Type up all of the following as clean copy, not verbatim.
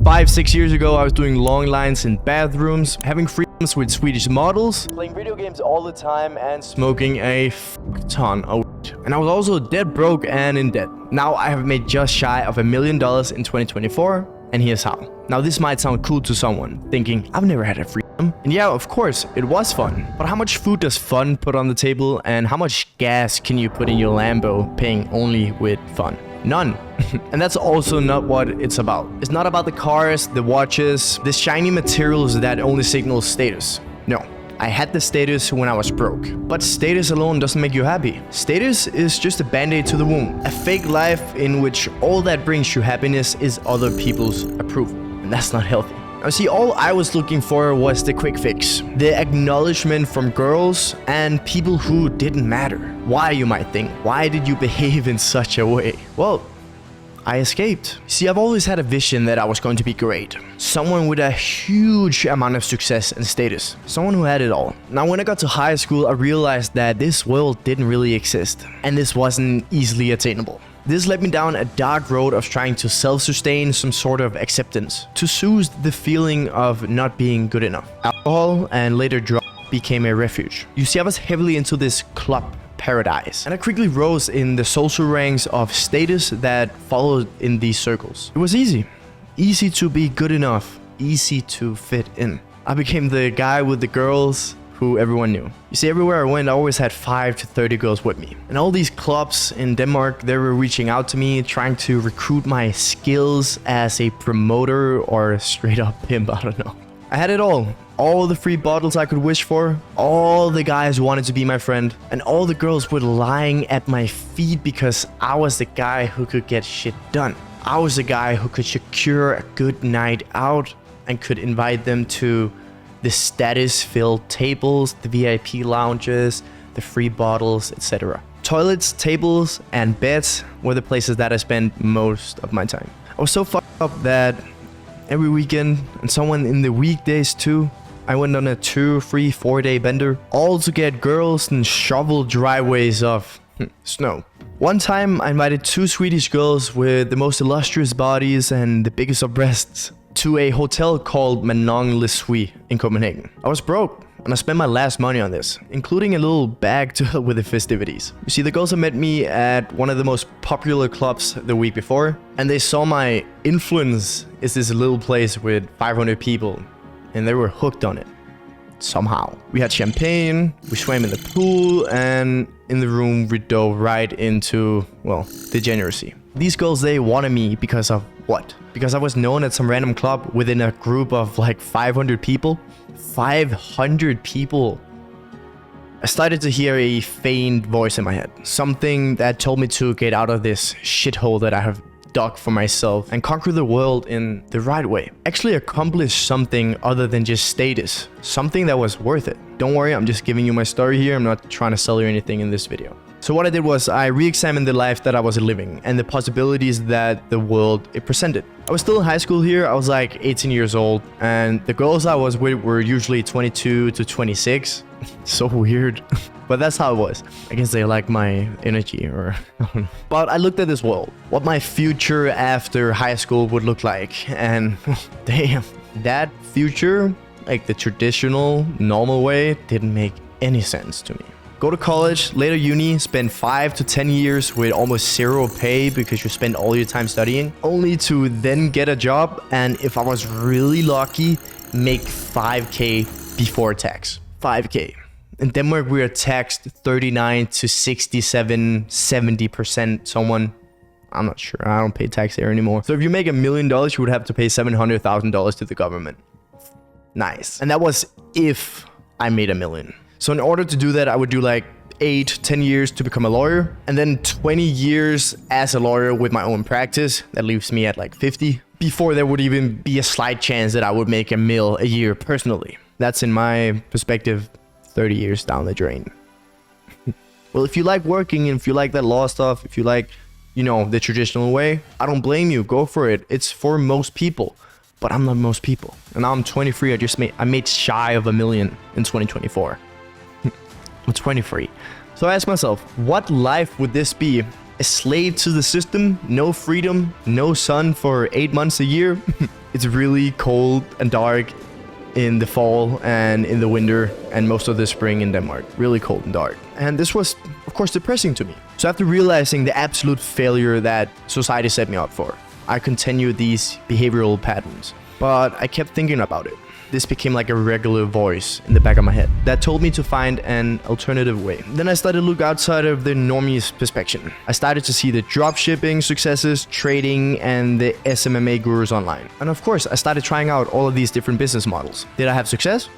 5-6 years ago, I was doing long lines in bathrooms, having freedoms with Swedish models, playing video games all the time, and smoking a ton of weed. And I was also dead broke and in debt. Now I have made just shy of $1 million in 2024, and here's how. Now this might sound cool to someone, thinking, I've never had a freedom. And yeah, of course, it was fun. But how much food does fun put on the table, and how much gas can you put in your Lambo paying only with fun? None. And that's also not what it's about. It's not about the cars, the watches, the shiny materials that only signal status. No. I had the status when I was broke. But status alone doesn't make you happy. Status is just a band-aid to the wound. A fake life in which all that brings you happiness is other people's approval. And that's not healthy. Now see, all I was looking for was the quick fix. The acknowledgement from girls and people who didn't matter. Why, you might think? Why did you behave in such a way? Well, I escaped. See, I've always had a vision that I was going to be great. Someone with a huge amount of success and status. Someone who had it all. Now, when I got to high school, I realized that this world didn't really exist. And this wasn't easily attainable. This led me down a dark road of trying to self-sustain some sort of acceptance. To soothe the feeling of not being good enough. Alcohol and later drugs became a refuge. You see, I was heavily into this club paradise. And I quickly rose in the social ranks of status that followed in these circles. It was easy. Easy to be good enough. Easy to fit in. I became the guy with the girls who everyone knew. You see, everywhere I went, I always had 5 to 30 girls with me. And all these clubs in Denmark, they were reaching out to me, trying to recruit my skills as a promoter or a straight up pimp, I don't know. I had it all. All the free bottles I could wish for, all the guys who wanted to be my friend, and all the girls were lying at my feet because I was the guy who could get shit done. I was the guy who could secure a good night out and could invite them to the status-filled tables, the VIP lounges, the free bottles, etc. Toilets, tables, and beds were the places that I spent most of my time. I was so fucked up that every weekend, and someone in the weekdays too, I went on a 2, 3, 4 day bender, all to get girls and shovel driveways of snow. One time, I invited 2 Swedish girls with the most illustrious bodies and the biggest of breasts to a hotel called Manon Le Suite in Copenhagen. I was broke, and I spent my last money on this, including a little bag to help with the festivities. You see, the girls had met me at one of the most popular clubs the week before, and they saw my influence is this little place with 500 people, and they were hooked on it. Somehow. We had champagne, we swam in the pool, and in the room we dove right into, well, degeneracy. These girls, they wanted me because of what? Because I was known at some random club within a group of like 500 people. 500 people. I started to hear a faint voice in my head. Something that told me to get out of this shithole that I have dug for myself and conquer the world in the right way. Actually accomplish something other than just status. Something that was worth it. Don't worry, I'm just giving you my story here. I'm not trying to sell you anything in this video. So what I did was I re-examined the life that I was living and the possibilities that the world it presented. I was still in high school here. I was like 18 years old, and the girls I was with were usually 22 to 26. So weird. But that's how it was. I guess they like my energy or I don't know. But I looked at this world, what my future after high school would look like, and damn, that future, like the traditional, normal way, didn't make any sense to me. Go to college, later uni, spend 5 to 10 years with almost zero pay because you spend all your time studying, only to then get a job and, if I was really lucky, make 5K before tax. 5K. In Denmark, we are taxed 39 to 67, 70%. Someone, I'm not sure, I don't pay tax there anymore. So if you make $1 million, you would have to pay $700,000 to the government. Nice. And that was if I made $1 million. So in order to do that, I would do like 8, 10 years to become a lawyer, and then 20 years as a lawyer with my own practice. That leaves me at like 50 before there would even be a slight chance that I would make $1 million a year personally. That's, in my perspective, 30 years down the drain. Well, if you like working and if you like that law stuff, if you like, you know, the traditional way, I don't blame you. Go for it. It's for most people. But I'm not most people. And now I'm 23. I made shy of $1 million in 2024. I'm 23. So I asked myself, what life would this be? A slave to the system, no freedom, no sun for 8 months a year? It's really cold and dark in the fall and in the winter and most of the spring in Denmark. Really cold and dark. And this was, of course, depressing to me. So after realizing the absolute failure that society set me up for, I continued these behavioral patterns. But I kept thinking about it. This became like a regular voice in the back of my head that told me to find an alternative way. Then I started to look outside of the normie's perspective. I started to see the dropshipping successes, trading, and the SMMA gurus online. And of course, I started trying out all of these different business models. Did I have success?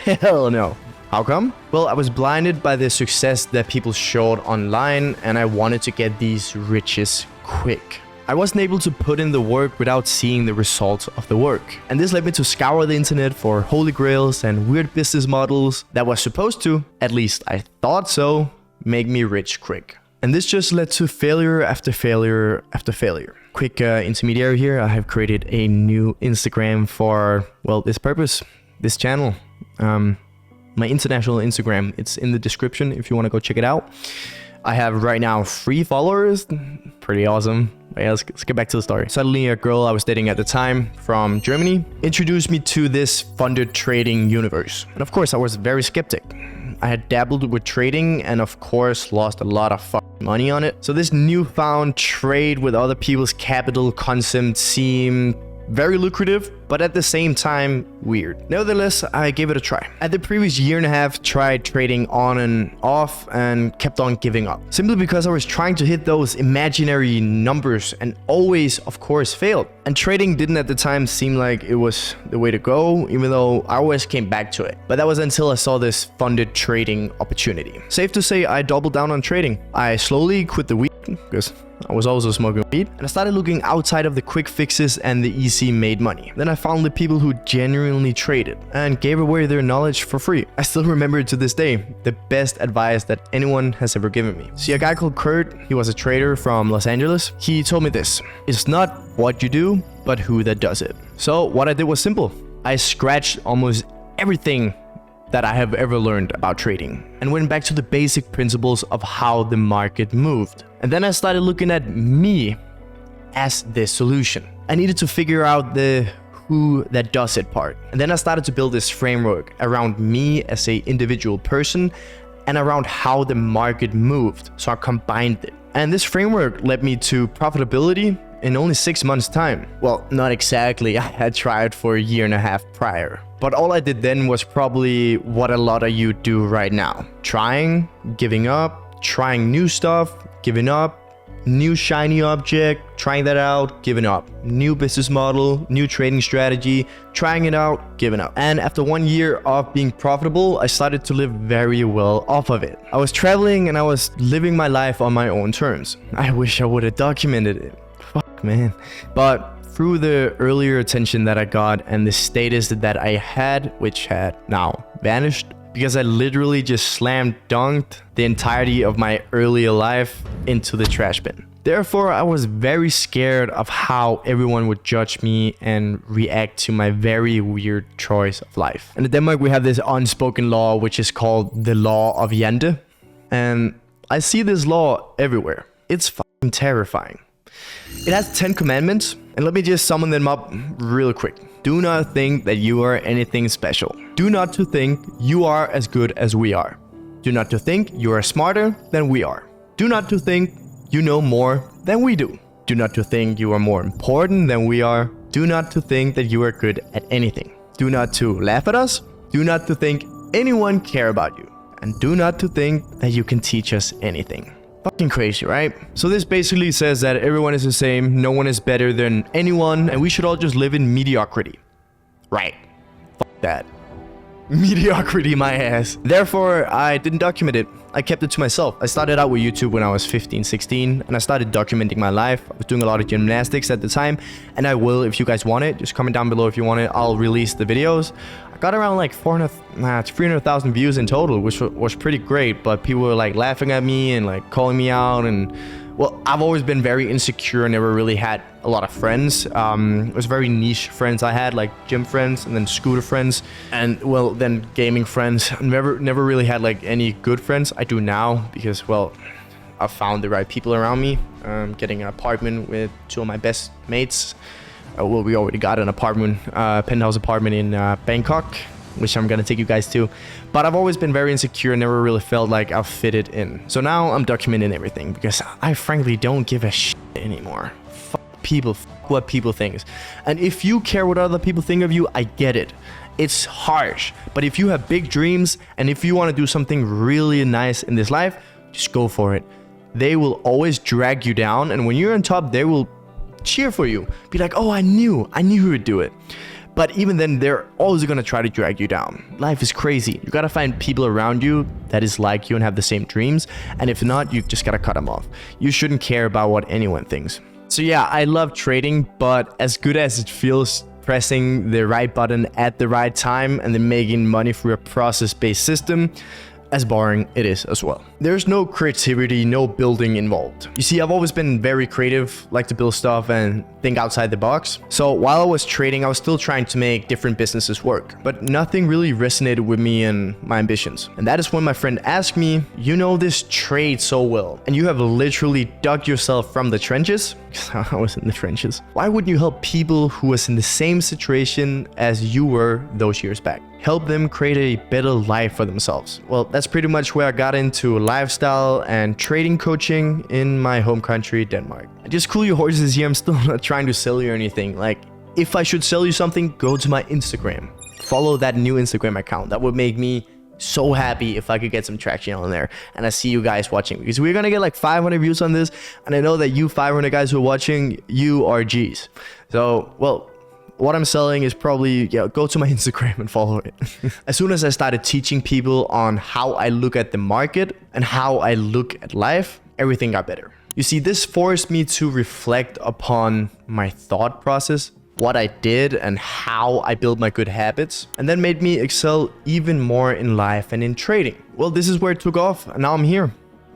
Hell no. How come? Well, I was blinded by the success that people showed online, and I wanted to get these riches quick. I wasn't able to put in the work without seeing the results of the work. And this led me to scour the internet for holy grails and weird business models that was supposed to, at least I thought so, make me rich quick. And this just led to failure after failure after failure. Quick intermediary here, I have created a new Instagram for, well, this purpose, this channel. My international Instagram, it's in the description if you want to go check it out. I have right now 3 followers, pretty awesome. Yeah, let's get back to the story. Suddenly a girl I was dating at the time from Germany introduced me to this funded trading universe. And of course I was very skeptic. I had dabbled with trading and of course lost a lot of money on it. So this newfound trade with other people's capital concept seemed very lucrative, but at the same time, weird. Nevertheless, I gave it a try. At the previous year and a half, tried trading on and off and kept on giving up. Simply because I was trying to hit those imaginary numbers and always, of course, failed. And trading didn't at the time seem like it was the way to go, even though I always came back to it. But that was until I saw this funded trading opportunity. Safe to say, I doubled down on trading. I slowly quit the weed because I was also smoking weed, and I started looking outside of the quick fixes and the easy made money. Then I found the people who genuinely traded and gave away their knowledge for free. I still remember it to this day, the best advice that anyone has ever given me. See, a guy called Kurt, he was a trader from Los Angeles. He told me this: it's not what you do, but who that does it. So what I did was simple. I scratched almost everything that I have ever learned about trading and went back to the basic principles of how the market moved. And then I started looking at me as the solution. I needed to figure out the who that does it part. And then I started to build this framework around me as an individual person and around how the market moved. So I combined it. And this framework led me to profitability in only 6 months' time. Well, not exactly. I had tried for a year and a half prior. But all I did then was probably what a lot of you do right now. Trying, giving up, trying new stuff, giving up, new shiny object, trying that out, giving up. New business model, new trading strategy, trying it out, giving up. And after 1 year of being profitable, I started to live very well off of it. I was traveling and I was living my life on my own terms. I wish I would have documented it. Fuck, man. But through the earlier attention that I got and the status that I had, which had now vanished, because I literally just slam dunked the entirety of my earlier life into the trash bin. Therefore, I was very scared of how everyone would judge me and react to my very weird choice of life. And in Denmark, we have this unspoken law, which is called the law of Jante. And I see this law everywhere. It's fucking terrifying. It has 10 commandments, and let me just sum them up real quick. Do not think that you are anything special. Do not to think you are as good as we are. Do not to think you are smarter than we are. Do not to think you know more than we do. Do not to think you are more important than we are. Do not to think that you are good at anything. Do not to laugh at us. Do not to think anyone care about you. And do not to think that you can teach us anything. Fucking crazy, right? So this basically says that everyone is the same, no one is better than anyone, and we should all just live in mediocrity. Right. Fuck that. Mediocrity, my ass. Therefore, I didn't document it. I kept it to myself. I started out with YouTube when I was 15, 16, and I started documenting my life. I was doing a lot of gymnastics at the time, and I will, if you guys want it, just comment down below if you want it. I'll release the videos. I got around like 300,000 views in total, which was pretty great, but people were like laughing at me and like calling me out. And well, I've always been very insecure, never really had a lot of friends. It was very niche friends I had, like gym friends and then scooter friends, and well, then gaming friends. Never really had like any good friends. I do now because, well, I found the right people around me. Getting an apartment with 2 of my best mates. Well, we already got an apartment, penthouse apartment in Bangkok, which I'm gonna take you guys to. But I've always been very insecure, never really felt like I've fitted in. So now I'm documenting everything because I frankly don't give a shit anymore. Fuck people, fuck what people think. And if you care what other people think of you, I get it. It's harsh. But if you have big dreams and if you want to do something really nice in this life, just go for it. They will always drag you down, and when you're on top, they will cheer for you. Be like, oh, I knew you would do it. But even then, they're always gonna try to drag you down. Life is crazy. You gotta find people around you that is like you and have the same dreams. And if not, you just gotta cut them off. You shouldn't care about what anyone thinks. So yeah, I love trading, but as good as it feels pressing the right button at the right time and then making money through a process-based system, as boring it is as well. There's no creativity, no building involved. You see, I've always been very creative, like to build stuff and think outside the box. So while I was trading, I was still trying to make different businesses work, but nothing really resonated with me and my ambitions. And that is when my friend asked me, you know this trade so well, and you have literally dug yourself from the trenches. I was in the trenches. Why wouldn't you help people who was in the same situation as you were those years back? Help them create a better life for themselves. Well, that's pretty much where I got into lifestyle and trading coaching in my home country, Denmark. Just cool your horses here. I'm still not trying to sell you anything. Like, if I should sell you something, go to my Instagram. Follow that new Instagram account. That would make me so happy if I could get some traction on there. And I see you guys watching, because we're gonna get like 500 views on this, and I know that you 500 guys who are watching, you are G's. So, well, what I'm selling is probably, go to my Instagram and follow it. As soon as I started teaching people on how I look at the market and how I look at life, everything got better. You see, this forced me to reflect upon my thought process, what I did and how I built my good habits, and then made me excel even more in life and in trading. Well, this is where it took off, and now I'm here.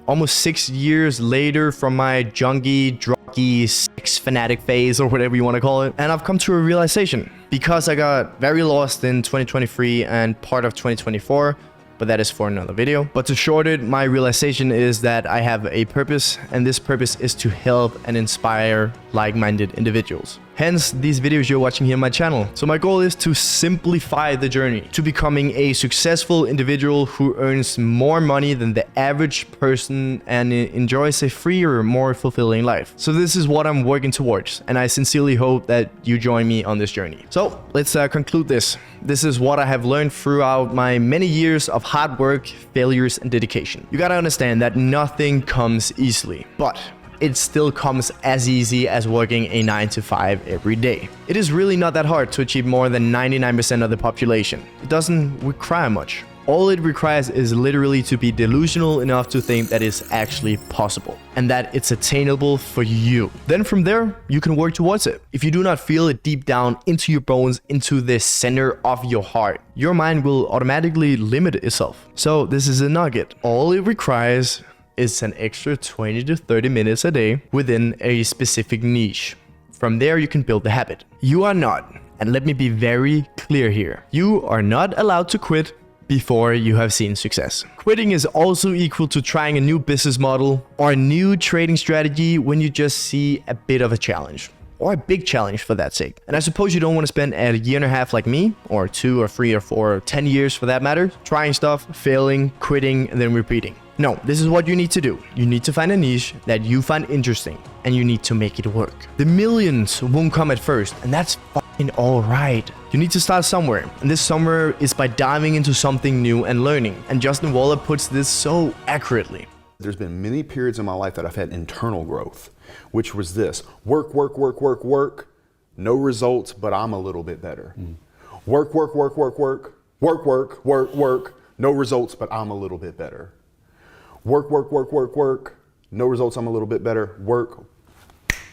Almost 6 years later from my junkie, druggy, sex fanatic phase, or whatever you want to call it. And I've come to a realization, because I got very lost in 2023 and part of 2024, but that is for another video. But to short it, my realization is that I have a purpose, and this purpose is to help and inspire like-minded individuals. Hence, these videos you're watching here on my channel. So my goal is to simplify the journey to becoming a successful individual who earns more money than the average person and enjoys a freer, more fulfilling life. So this is what I'm working towards, and I sincerely hope that you join me on this journey. So let's conclude this. This is what I have learned throughout my many years of hard work, failures, and dedication. You gotta understand that nothing comes easily, but it still comes as easy as working a 9 to 5 every day. It is really not that hard to achieve more than 99% of the population. It doesn't require much. All it requires is literally to be delusional enough to think that it's actually possible and that it's attainable for you. Then from there, you can work towards it. If you do not feel it deep down into your bones, into the center of your heart, your mind will automatically limit itself. So this is a nugget. All it requires is an extra 20 to 30 minutes a day within a specific niche. From there, you can build the habit. You are not, and let me be very clear here, you are not allowed to quit before you have seen success. Quitting is also equal to trying a new business model or a new trading strategy when you just see a bit of a challenge, or a big challenge for that sake. And I suppose you don't want to spend a year and a half like me, or 2 or 3 or 4 or 10 years for that matter, trying stuff, failing, quitting, and then repeating. No, this is what you need to do. You need to find a niche that you find interesting, and you need to make it work. The millions won't come at first, and that's fucking alright. You need to start somewhere, and this somewhere is by diving into something new and learning. And Justin Waller puts this so accurately. There's been many periods in my life that I've had internal growth, which was this: work, work, work, work, work, no results, but I'm a little bit better. Work, work, work, work, work, work, work, work, work, no results, but I'm a little bit better. Work, work, work, work, work, no results, I'm a little bit better. Work,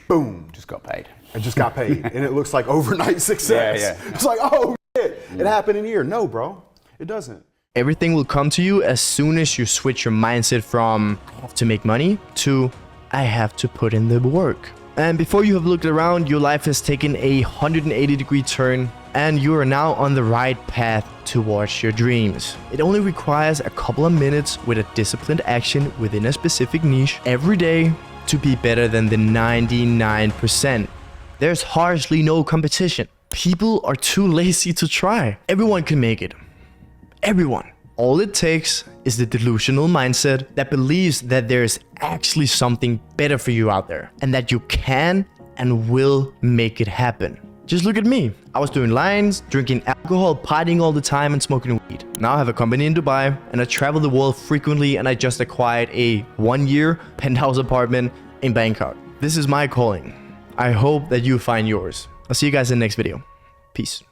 boom. Just got paid. I just got paid. And it looks like overnight success. Yeah. It's like, oh shit, it happened in a year. No, bro, it doesn't. Everything will come to you as soon as you switch your mindset from I have to make money to I have to put in the work. And before you have looked around, your life has taken a 180-degree turn, and you are now on the right path towards your dreams. It only requires a couple of minutes with a disciplined action within a specific niche every day to be better than the 99%. There's hardly no competition. People are too lazy to try. Everyone can make it. Everyone. All it takes is the delusional mindset that believes that there's actually something better for you out there and that you can and will make it happen. Just look at me. I was doing lines, drinking alcohol, partying all the time and smoking weed. Now I have a company in Dubai and I travel the world frequently and I just acquired a 1-year penthouse apartment in Bangkok. This is my calling. I hope that you find yours. I'll see you guys in the next video. Peace.